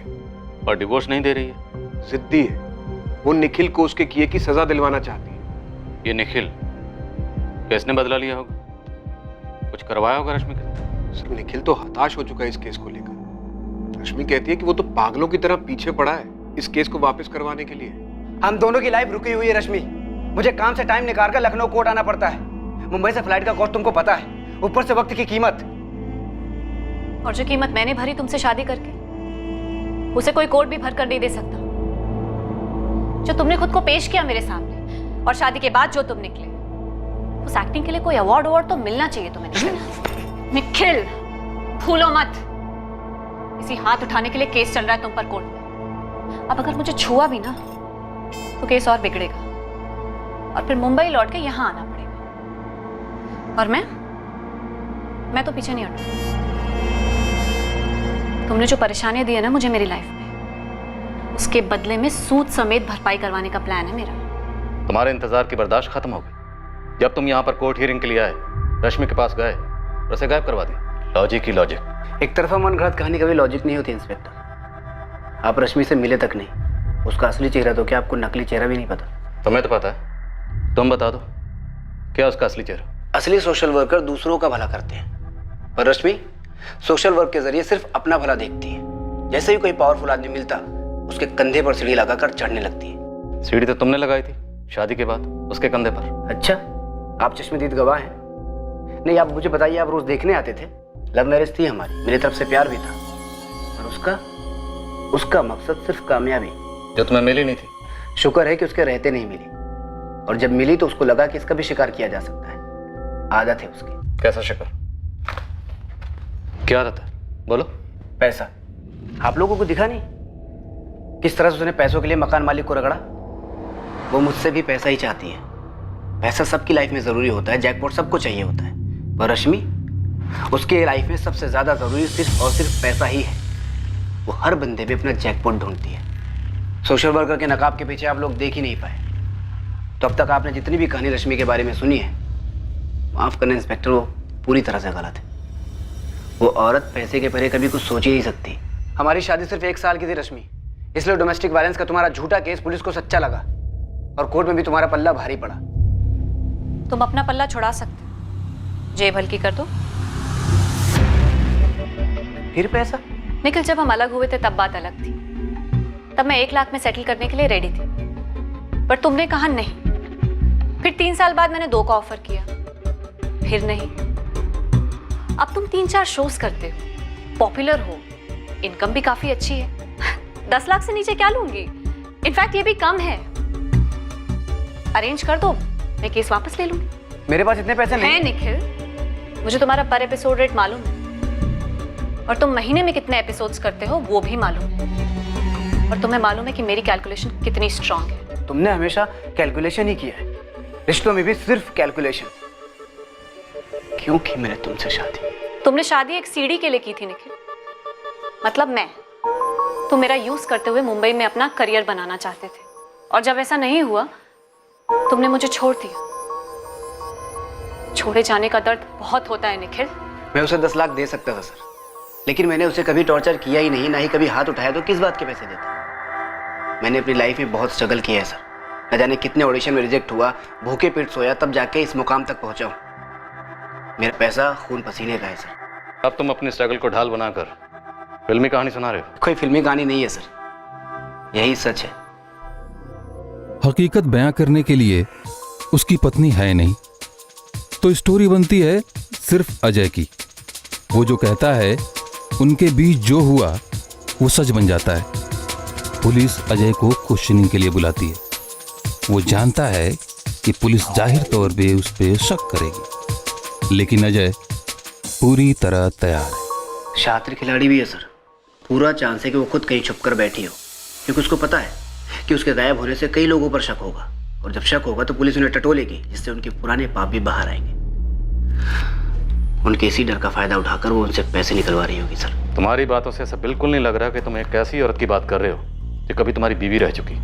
और डिवोर्स नहीं दे रही है? जिद्दी है। वो निखिल को उसके किए की सजा दिलवाना चाहती है। ये निखिल किसने बदला लिया होगा? कुछ करवाया होगा रश्मि के? सर, निखिल तो हताश हो चुका है इस केस को लेकर। रश्मि कहती है कि वो तो पागलों की तरह पीछे पड़ा है इस केस को वापस करवाने के लिए। हम दोनों की लाइफ रुकी हुई है रश्मि। मुझे काम से टाइम निकाल कर लखनऊ कोर्ट आना पड़ता है। मुंबई से फ्लाइट का कॉस्ट तुमको पता है, ऊपर से वक्त की कीमत। और जो कीमत मैंने भरी तुमसे शादी करके, उसे कोई कोर्ट भी भर कर नहीं दे सकता। जो तुमने खुद को पेश किया मेरे सामने, और शादी के बाद जो तुम निकले, उस एक्टिंग के लिए कोई अवार्ड तो मिलना चाहिए तुम्हें। निखिल, भूलो मत, इसी हाथ उठाने के लिए केस चल रहा है तुम पर कोर्ट में। अब अगर मुझे छुआ भी ना तो केस और बिगड़ेगा, और फिर मुंबई लौट के यहाँ आना पड़ेगा। और मैं तो पीछे नहीं हटूंगी। तुमने जो परेशानियां दी है ना मुझे मेरी लाइफ में, उसके बदले में सूद समेत भरपाई करवाने का प्लान है मेरा। तुम्हारे इंतजार की बर्दाश्त खत्म हो गई जब तुम यहाँ पर कोर्ट हियरिंग के लिए आए, रश्मि के पास गए और उसे गायब करवा दिया। लॉजिक ही लॉजिक। एक तरफा मन घड़त कहानी कभी लॉजिक नहीं होती इंस्पेक्टर। आप रश्मि से मिले तक नहीं, उसका असली चेहरा तो क्या आपको नकली चेहरा भी नहीं पता? तुम्हें तो पता है, तुम बता दो क्या उसका असली चेहरा? असली सोशल वर्कर दूसरों का भला करते हैं, पर रश्मि सोशल वर्क के जरिए सिर्फ अपना भला देखती है। जैसे ही कोई पावरफुल आदमी मिलता, उसके कंधे पर सीढ़ी लगाकर चढ़ने लगती है। सीढ़ी तो तुमने लगाई थी शादी के बाद उसके कंधे पर। अच्छा, आप चश्मदीद गवाह हैं। नहीं, आप मुझे बताइए, आप रोज देखने आते थे? लव मैरिज थी हमारी, मेरी तरफ से प्यार भी था, और उसका मकसद सिर्फ कामयाबी, जो तुम्हें मिली नहीं थी। शुक्र है कि उसके रहते नहीं मिली, और जब मिली तो उसको लगा कि इसका भी शिकार किया जा सकता है। आदत है उसकी। कैसा शिकार? क्या आदत है? बोलो। पैसा। आप लोगों को दिखा नहीं किस तरह से उसने पैसों के लिए मकान मालिक को रगड़ा? वो मुझसे भी पैसा ही चाहती है। पैसा सबकी लाइफ में जरूरी होता है, जैकपॉट सबको चाहिए होता है, पर रश्मि, उसके लाइफ में सबसे ज्यादा जरूरी सिर्फ और सिर्फ पैसा ही है। वो हर बंदे में अपना जैकपॉट ढूंढती है। सोशल वर्कर के नकाब के पीछे आप लोग देख ही नहीं पाए। तो अब तक आपने जितनी भी कहानी रश्मि के बारे में सुनी है, माफ करना इंस्पेक्टर, वो पूरी तरह से गलत है। वो औरत पैसे के परे कभी कुछ सोच ही नहीं सकती। हमारी शादी सिर्फ 1 साल की थी रश्मि, इसलिए डोमेस्टिक वायलेंस का तुम्हारा झूठा केस पुलिस को सच्चा लगा, और कोर्ट में भी तुम्हारा पल्ला भारी पड़ा। तुम अपना पल्ला छुड़ा सकते हो, जेब हल्की कर दो। फिर पैसा? निखिल, जब हम अलग हुए थे तब बात अलग थी। तब मैं 1 लाख में सेटल करने के लिए रेडी थी, पर तुमने कहा नहीं। फिर 3 साल बाद मैंने 2 का ऑफर किया, फिर नहीं। अब तुम 3-4 शोज करते हो, पॉपुलर हो, इनकम भी काफी अच्छी है। 10 लाख से नीचे क्या लूंगी? इनफैक्ट ये भी कम है। अरेंज कर दो, मैं केस वापस ले लूंगी। मेरे पास इतने पैसे नहीं है निखिल, मुझे तुम्हारा पर एपिसोड रेट मालूम है, और तुम महीने में कितने एपिसोड्स करते हो वो भी मालूम है, और तुम्हें मालूम है कि मेरी कैलकुलेशन कितनी स्ट्रांग है। तुमने हमेशा कैलकुलेशन ही किया है, रिश्तों में भी सिर्फ कैलकुलेशन। क्यों की मैंने तुमसे शादी? तुमने शादी एक सीढ़ी के लिए की थी निखिल, मतलब मैं। तुम मेरा यूज करते हुए मुंबई में अपना करियर बनाना चाहते थे, और जब ऐसा नहीं हुआ तुमने मुझे छोड़ दिया। छोड़े जाने का दर्द बहुत होता है निखिल। मैं उसे 10 लाख दे सकता था सर, लेकिन मैंने उसे कभी टॉर्चर किया ही नहीं, ना ही कभी हाथ उठाया, तो किस बात के पैसे देता? मैंने अपनी लाइफ में बहुत स्ट्रगल किया है सर। न जाने कितने ऑडिशन में रिजेक्ट हुआ, भूखे पेट सोया, तब जाके इस मुकाम तक पहुंचा हूं। मेरा पैसा खून पसीने का है सर। अब तुम अपनी स्ट्रगल को ढाल बनाकर फिल्मी कहानी सुना रहे हो। कोई फिल्मी कहानी नहीं है सर, यही सच है। हकीकत बयां करने के लिए उसकी पत्नी है नहीं, तो स्टोरी बनती है सिर्फ अजय की। वो जो कहता है उनके बीच जो हुआ वो सच बन जाता है। पुलिस अजय को क्वेश्चनिंग के लिए बुलाती है। वो जानता है कि पुलिस जाहिर तौर पे उस पर शक करेगी, लेकिन अजय पूरी तरह तैयार है। शातिर खिलाड़ी भी है सर, पूरा चांस है कि वो खुद कहीं छुप कर बैठी हो, क्योंकि उसको पता है कि उसके गायब होने से कई लोगों पर शक होगा, और जब शक होगा तो पुलिस उन्हें टटोलेगी, जिससे उनके पुराने पाप भी बाहर आएंगे। उनके इसी डर का फायदा उठाकर वो उनसे पैसे निकलवा रही होगी सर। तुम्हारी बातों से ऐसा बिल्कुल नहीं लग रहा कि तुम एक ऐसी औरत की बात कर रहे हो जो कभी तुम्हारी बीवी रह चुकी।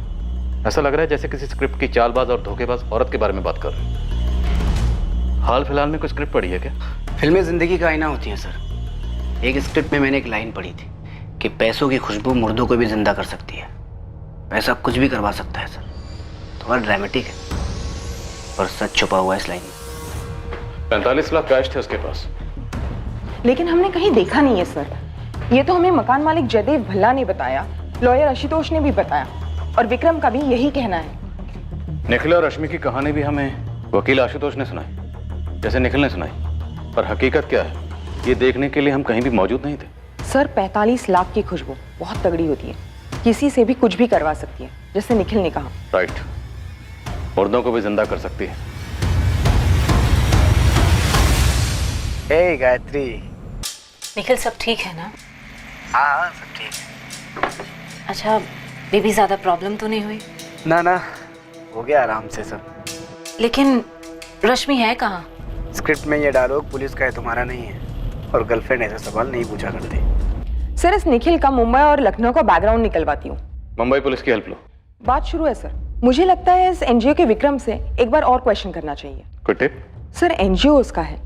ऐसा लग रहा है जैसे किसी स्क्रिप्ट की चालबाज और धोखेबाज औरत के बारे में बात कर रहे हो। हाल फिलहाल में कोई स्क्रिप्ट पढ़ी है क्या? फिल्में जिंदगी का आईना होती हैं सर। एक स्क्रिप्ट में मैंने एक लाइन पढ़ी थी कि पैसों की खुशबू मुर्दों को भी जिंदा कर सकती है। पैसा कुछ भी करवा सकता है सर। थोड़ा ड्रामेटिक है, पर सच छुपा हुआ है इस लाइन में। 45 लाख कैश थे उसके पास, लेकिन हमने कहीं देखा नहीं है सर। ये तो हमें मकान मालिक जयदेव भल्ला ने बताया, लॉयर आशुतोष ने भी बताया, और विक्रम का भी यही कहना है। निखिल और रश्मि की कहानी भी हमें वकील आशुतोष ने सुनाई, जैसे निखिल ने सुनाई, पर हकीकत क्या है ये देखने के लिए हम कहीं भी मौजूद नहीं थे। सर 45 लाख की खुशबू बहुत तगड़ी होती है, किसी से भी कुछ भी करवा सकती है, जैसे निखिल ने कहा। राइट, मुर्दों को भी जिंदा कर सकती है। हे गायत्री। निखिल, सब ठीक है ना? हाँ सब ठीक है। अच्छा, बेबी ज्यादा प्रॉब्लम तो नहीं हुई? ना ना, हो गया आराम से सब। लेकिन रश्मि है कहाँ? स्क्रिप्ट में ये डायलॉग पुलिस का है, तुम्हारा नहीं है, और गर्लफ्रेंड ऐसे सवाल नहीं पूछा करते। सर इस निखिल का मुंबई और लखनऊ का बैकग्राउंड निकलवाती हूँ। मुंबई पुलिस की हेल्प लो। बात शुरू है सर। मुझे लगता है इस एनजीओ के विक्रम से एक बार और क्वेश्चन करना चाहिए। कोई टिप? सर एनजीओ उसका है,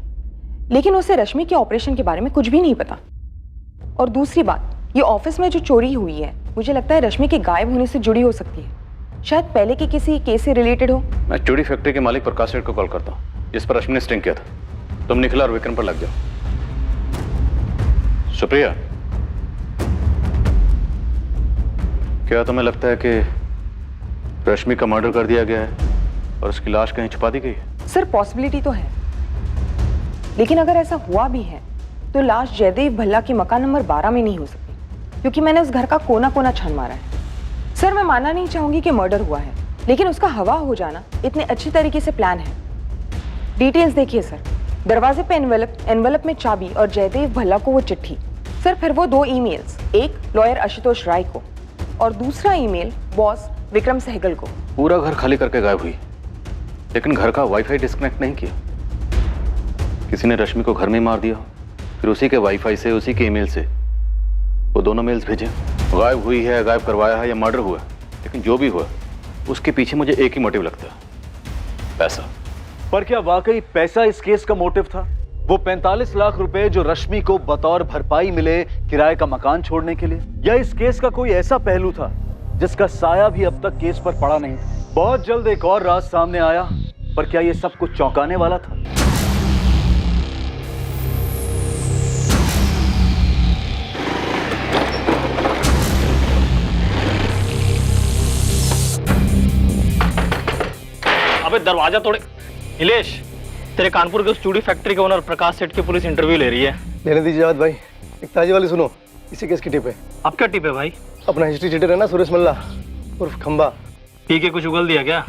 लेकिन उसे रश्मि के ऑपरेशन के बारे में कुछ भी नहीं पता। और दूसरी बात, ये ऑफिस में जो चोरी हुई है, मुझे लगता है रश्मि के गायब होने से जुड़ी हो सकती है। शायद पहले के किसी केस से रिलेटेड हो। मैं चूड़ी फैक्ट्री के मालिक प्रकाश सेठ को कॉल करता हूँ, जिस पर रश्मि ने स्टिंग किया था। तुम निखिल और विक्रम पर लग जाओ। सुप्रिया, क्या तुम्हें लगता है कि रश्मि का मर्डर कर दिया गया है और उसकी लाश कहीं छुपा दी गई है? सर पॉसिबिलिटी तो है, लेकिन अगर ऐसा हुआ भी है तो लाश जयदेव भल्ला के मकान नंबर 12 में नहीं हो सकती, क्योंकि मैंने उस घर का कोना कोना छान मारा है। सर, मैं मानना नहीं चाहूंगी कि मर्डर हुआ है, लेकिन उसका हवा हो जाना इतने अच्छी तरीके से प्लान है। डिटेल्स देखिए सर, दरवाजे पे एनवेलप में चाबी और जयदेव भल्ला को वो चिट्ठी। सर, फिर वो 2 ईमेल्स, एक लॉयर आशुतोष राय को और दूसरा ईमेल बॉस विक्रम सहगल को। पूरा घर खाली करके गायब हुई, लेकिन घर का वाईफाई डिस्कनेक्ट नहीं किया। किसी ने रश्मि को घर में मार दिया, फिर उसी के वाईफाई से, उसी के ईमेल से वो दोनों मेल्स भेजे। गायब हुई है, गायब करवाया है या मर्डर हुआ, लेकिन जो भी हुआ उसके पीछे मुझे एक ही मोटिव लगता है, पैसा। पर क्या वाकई पैसा इस केस का मोटिव था? वो 45 लाख रुपए जो रश्मि को बतौर भरपाई मिले किराए का मकान छोड़ने के लिए, या इस केस का कोई ऐसा पहलू था जिसका साया भी अब तक केस पर पड़ा नहीं? बहुत जल्द एक और राज सामने आया, पर क्या ये सब कुछ चौंकाने वाला था? अबे दरवाजा तोड़े। नीलेश, तेरे कानपुर के उस चूड़ी फैक्ट्री के ओनर प्रकाश सेठ की पुलिस इंटरव्यू ले रही है। लेने दीजिए जावद भाई, एक ताजी वाली सुनो। इसी केस की टिप है। अब क्या टिप है भाई? अपना हिस्ट्री चीटर है ना सुरेश मल्ला उर्फ खंबा, पी के कुछ उगल दिया क्या?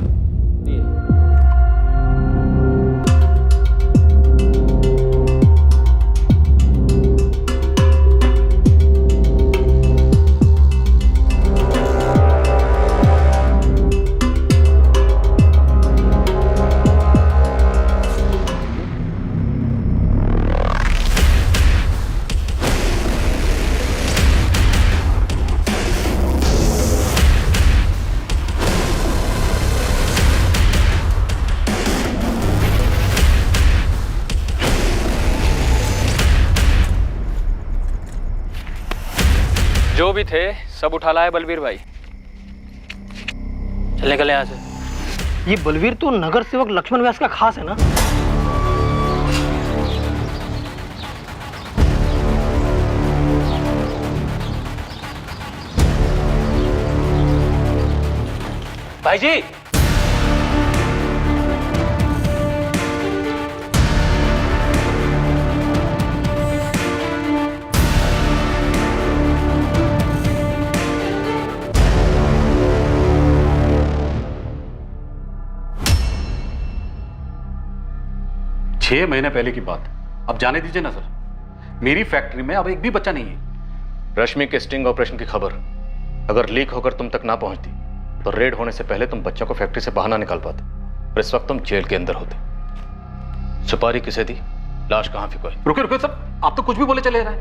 जो भी थे सब उठा लाए बलवीर भाई। चल निकल यहाँ से। ये बलवीर तो नगर सेवक लक्ष्मण व्यास का खास है ना? भाई जी, छह महीने पहले की बात, अब जाने दीजिए ना सर। मेरी फैक्ट्री में अब एक भी बच्चा नहीं है। रश्मि के स्टिंग ऑपरेशन की खबर अगर लीक होकर तुम तक ना पहुंचती तो रेड होने से पहले तुम बच्चों को फैक्ट्री से बाहर ना निकाल पाते और इस वक्त तुम जेल के अंदर होते। सुपारी किसे दी, लाश कहां फेंकोई? रुके रुके सब, आप तो कुछ भी बोले चले रहे हैं।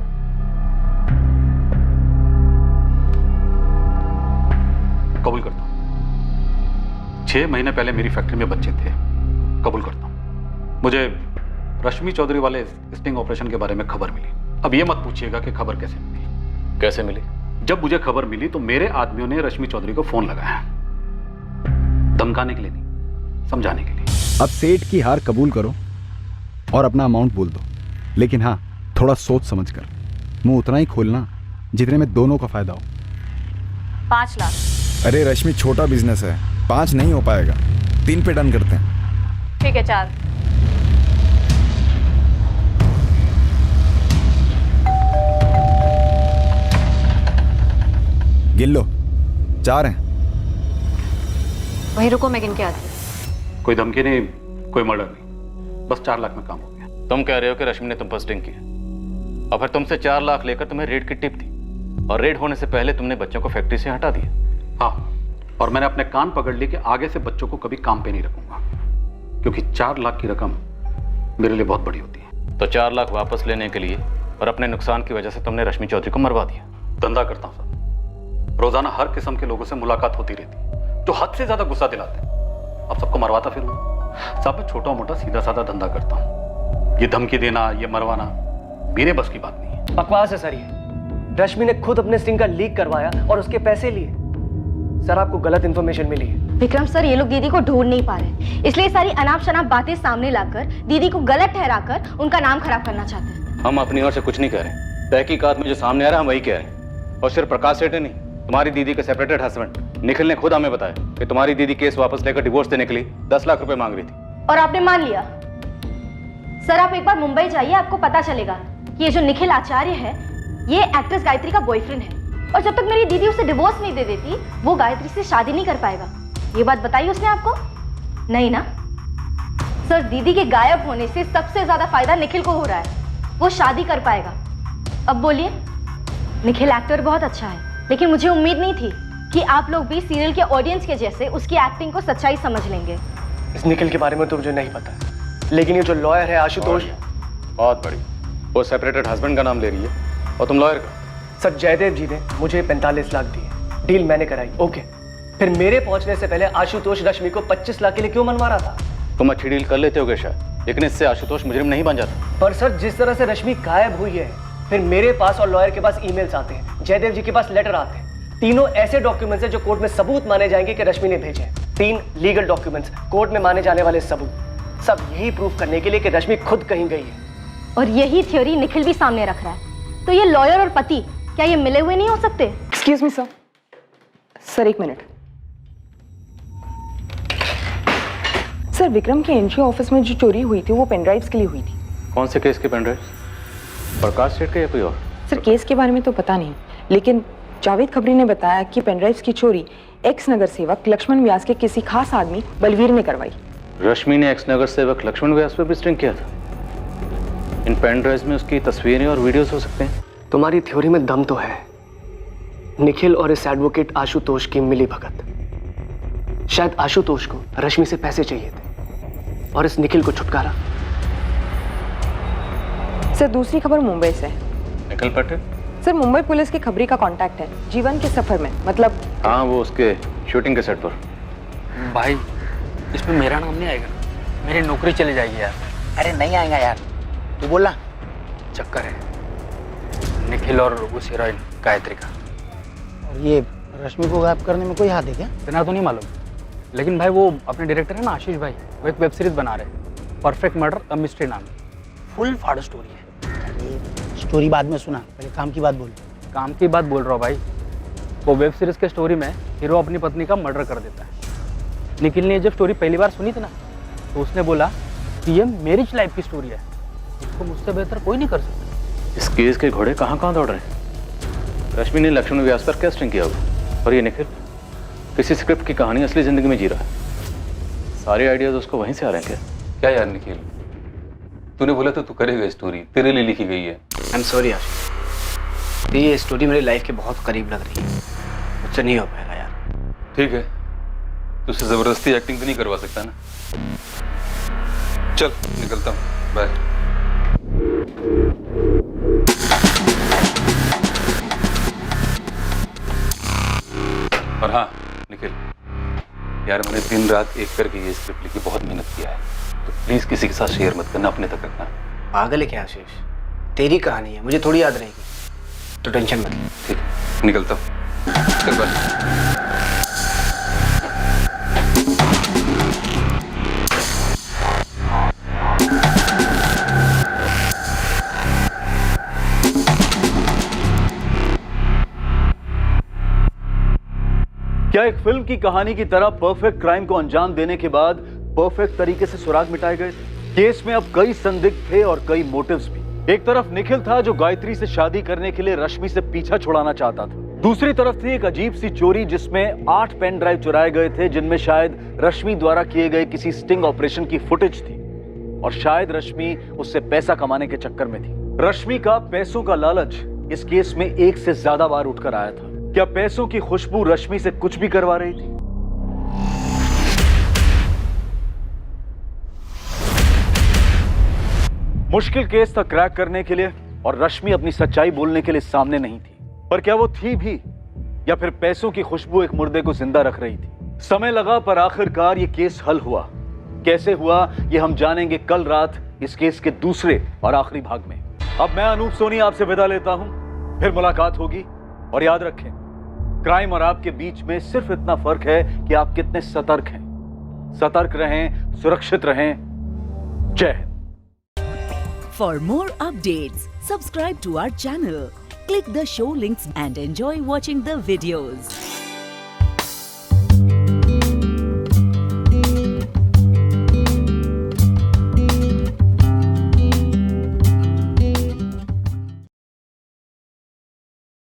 कबूल करता हूं 6 महीने पहले मेरी फैक्ट्री में बच्चे थे, कबूल करता हूं। मुझे रश्मि चौधरी वाले स्टिंग ऑपरेशन के बारे में खबर मिली। अब ये मत पूछिएगा कि खबर कैसे मिली। कैसे मिली? जब मुझे खबर मिली तो मेरे आदमियों ने रश्मि चौधरी को फोन लगाया, धमकाने के लिए नहीं, समझाने के लिए। अब सेठ की हार कबूल करो और अपना अमाउंट बोल दो, लेकिन हाँ थोड़ा सोच समझ कर। मुंह उतना ही खोलना जितने में दोनों का फायदा हो। 5 लाख। अरे रश्मि, छोटा बिजनेस है, 5 नहीं हो पाएगा, 3 पे डन करते हैं। ठीक है 4। गिन लो, 4 हैं। वहीं रुको, मैं गिन के आती हूँ। कोई धमकी नहीं, कोई मर्डर नहीं, बस 4 लाख में काम हो गया। तुम कह रहे हो कि रश्मि ने तुम पर स्टिंग किया और फिर तुमसे 4 लाख लेकर तुम्हें रेड की टिप दी और रेड होने से पहले तुमने बच्चों को फैक्ट्री से हटा दिया। हाँ, और मैंने अपने कान पकड़ लिए कि आगे से बच्चों को कभी काम पे नहीं रखूंगा, क्योंकि 4 लाख की रकम मेरे लिए बहुत बड़ी होती है। तो 4 लाख वापस लेने के लिए और अपने नुकसान की वजह से तुमने रश्मि चौधरी को मरवा दिया। धंधा करता हूँ सर, रोजाना हर किस्म के लोगों से मुलाकात होती रहती जो हद से ज्यादा गुस्सा दिलाते। अब सबको मरवाता फिरूंगा। साहब, मैं छोटा मोटा सीधा साधा धंधा करता हूँ, ये धमकी देना, ये मरवाना मेरे बस की बात नहीं है। बकवास है सर ये। रश्मि ने खुद अपने स्टिंग का लीक करवाया और उसके पैसे लिए। सर, आपको गलत इन्फॉर्मेशन मिली है। विक्रम सर, ये लोग दीदी को ढूंढ नहीं पा रहे, इसलिए सारी अनाप शनाप बातें सामने लाकर दीदी को गलत ठहराकर उनका नाम खराब करना चाहते हैं। हम अपनी ओर से कुछ नहीं कह रहे, तहकीकात में जो सामने आ रहा है हम वही कह रहे हैं। और सिर्फ प्रकाश सेठ नहीं, तुम्हारी दीदी के सेपरेटेड हस्बैंड निखिल ने खुद हमें बताया कि तुम्हारी दीदी केस वापस लेकर डिवोर्स देने के लिए 10 लाख रुपए मांग रही थी। और आपने मान लिया? सर, आप एक बार मुंबई जाइए, आपको पता चलेगा कि ये जो निखिल आचार्य है ये एक्ट्रेस गायत्री का बॉयफ्रेंड है, और जब तक मेरी दीदी उसे डिवोर्स नहीं दे देती वो गायत्री से शादी नहीं कर पाएगा। ये बात बताई उसने आपको? नहीं ना? सर, दीदी के गायब होने से सबसे ज्यादा फायदा निखिल को हो रहा है, वो शादी कर पाएगा। अब बोलिए। निखिल एक्टर बहुत अच्छा है, लेकिन मुझे उम्मीद नहीं थी कि आप लोग भी सीरियल के ऑडियंस के जैसे उसकी एक्टिंग को सच्चाई समझ लेंगे। इस निखिल के बारे में तो मुझे नहीं पता, लेकिन ये जो लॉयर है आशुतोष, बहुत बड़ी। वो सेपरेटेड हस्बैंड का नाम ले रही है और तुम लॉयर का। सर, जयदेव जी ने मुझे 45 लाख दिए, डील मैंने कराई, ओके। फिर मेरे पहुंचने से पहले आशुतोष रश्मि को 25 लाख के लिए क्यों मनवा रहा था? तुम अच्छी डील कर लेते होगे शायद, लेकिन इससे आशुतोष मुजरिम नहीं बन जाता। पर सर, जिस तरह से रश्मि गायब हुई है, फिर मेरे पास और लॉयर के पास ईमेल्स आते हैं, जयदेव जी के पास लेटर आते हैं, तीनों ऐसे डॉक्यूमेंट्स हैं जो कोर्ट में सबूत माने जाएंगे कि रश्मि ने भेजे। 3 लीगल डॉक्यूमेंट्स, कोर्ट में माने जाने वाले सबूत, सब यही प्रूफ करने के लिए कि रश्मि खुद कहीं गई है। और यही थ्योरी निखिल भी सामने रख रहा है। तो ये लॉयर और पति क्या ये मिले हुए नहीं हो सकते? Excuse me sir. सर, एक मिनट। सर, विक्रम के एनजीओ ऑफिस में जो चोरी हुई थी वो पेनड्राइव्स के लिए हुई थी। कौन से केस के पेनड्राइव? प्रकाश सेठ का या कोई और? सर, केस के बारे में तो पता नहीं, लेकिन जावेद खबरी ने बताया कि पेनड्राइव्स की चोरी एक्स नगर सेवक लक्ष्मण व्यास के किसी खास आदमी बलवीर ने करवाई। रश्मि ने एक्स नगर सेवक लक्ष्मण व्यास पर भी स्ट्रिंग किया था। इन पेनड्राइव्स में उसकी तस्वीरें और वीडियोस हो सकते हैं। तुम्हारी थ्योरी में दम तो है। निखिल और इस एडवोकेट आशुतोष की मिली भगत। शायद आशुतोष को रश्मि से पैसे चाहिए थे और इस निखिल को छुटकारा। सर, दूसरी खबर मुंबई से। निखिल पटेल? सर, मुंबई पुलिस की खबरी का कांटेक्ट है जीवन के सफर में, मतलब। हाँ, वो उसके शूटिंग के सेट पर। भाई, इसमें मेरा नाम नहीं आएगा, मेरी नौकरी चली जाएगी यार। अरे नहीं आएगा यार, तू बोला। चक्कर है निखिल और उस हीरोइन गायत्री का। और ये रश्मि को गायब करने में कोई हाथ है क्या? इतना तो नहीं मालूम, लेकिन भाई वो अपने डायरेक्टर है ना आशीष भाई, वो एक वेब सीरीज बना रहे हैं, परफेक्ट मर्डर अ मिस्ट्री नाम। फुल फाड़ स्टोरी है। स्टोरी बाद में सुना, पहले काम की बात बोल। काम की बात बोल रहा हूँ भाई। वो वेब सीरीज के स्टोरी में हीरो अपनी पत्नी का मर्डर कर देता है। निखिल ने जब स्टोरी पहली बार सुनी थी ना, तो उसने बोला कि ये मैरिज लाइफ की स्टोरी है, इसको मुझसे बेहतर कोई नहीं कर सकता। इस केस के घोड़े कहाँ कहाँ दौड़ रहे हैं? रश्मि ने लक्ष्मण व्यास पर क्या स्ट्रिंग किया होगा, और ये निखिल किसी स्क्रिप्ट की कहानी असली जिंदगी में जी रहा है। सारे आइडियाज उसको वहीं से आ रहे हैं क्या? क्या यार निखिल, तूने बोला तो तू करेगा, स्टोरी तेरे लिए लिखी गई है। आई एम सॉरी आशीष, ये स्टोरी मेरी लाइफ के बहुत करीब लग रही है, मुझसे नहीं हो पाएगा यार। ठीक है, तुझसे जबरदस्ती एक्टिंग तो नहीं करवा सकता ना। चल निकलता हूँ, बाय। और हाँ निखिल यार, मैंने दिन रात एक करके ये स्क्रिप्ट लिखी, बहुत मेहनत किया है, तो प्लीज किसी के साथ शेयर मत करना, अपने तक रखना। पागल है क्या आशीष, तेरी कहानी है, मुझे थोड़ी याद रहेगी, तो टेंशन मत ले। ठीक है, निकलता हूँ, चल बाय। क्या एक फिल्म की कहानी की तरह परफेक्ट क्राइम को अंजाम देने के बाद परफेक्ट तरीके से सुराग मिटाए गए थे? केस में अब कई संदिग्ध थे और कई मोटिव्स भी। एक तरफ निखिल था जो गायत्री से शादी करने के लिए रश्मि से पीछा छुड़ाना चाहता था, दूसरी तरफ थी एक अजीब सी चोरी जिसमें 8 पेन ड्राइव चुराए गए थे, जिनमें शायद रश्मि द्वारा किए गए किसी स्टिंग ऑपरेशन की फुटेज थी, और शायद रश्मि उससे पैसा कमाने के चक्कर में थी। रश्मि का पैसों का लालच इस केस में एक से ज्यादा बार उठकर आया था। क्या पैसों की खुशबू रश्मि से कुछ भी करवा रही थी? मुश्किल केस था क्रैक करने के लिए, और रश्मि अपनी सच्चाई बोलने के लिए सामने नहीं थी। पर क्या वो थी भी, या फिर पैसों की खुशबू एक मुर्दे को जिंदा रख रही थी? समय लगा, पर आखिरकार ये केस हल हुआ। कैसे हुआ ये हम जानेंगे कल रात इस केस के दूसरे और आखिरी भाग में। अब मैं अनूप सोनी आपसे विदा लेता हूं, फिर मुलाकात होगी। और याद रखें, क्राइम और आपके बीच में सिर्फ इतना फर्क है कि आप कितने सतर्क हैं। सतर्क रहें, सुरक्षित रहें। जय Hind. For more updates, subscribe to our channel, click the show links and enjoy watching the videos.